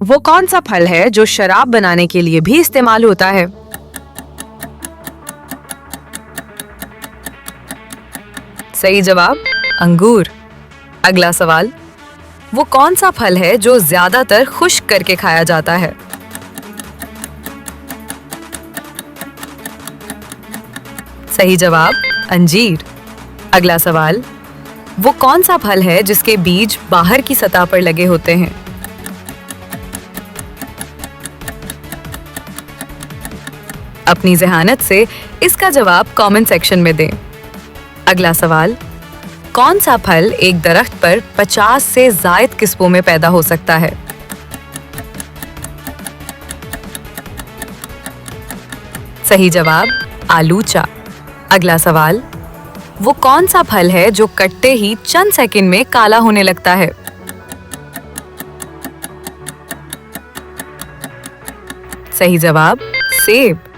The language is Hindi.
वो कौन सा फल है जो शराब बनाने के लिए भी इस्तेमाल होता है? सही जवाब अंगूर। अगला सवाल, वो कौन सा फल है जो ज्यादातर खुश्क करके खाया जाता है? सही जवाब अंजीर। अगला सवाल, वो कौन सा फल है जिसके बीज बाहर की सतह पर लगे होते हैं? अपनी ज़हानत से इसका जवाब कमेंट सेक्शन में दें। अगला सवाल, कौन सा फल एक दरख्त पर 50 से ज़ायद किस्मों में पैदा हो सकता है? सही जवाब आलूचा। अगला सवाल, वो कौन सा फल है जो कटते ही चंद सेकंड में काला होने लगता है? सही जवाब सेब।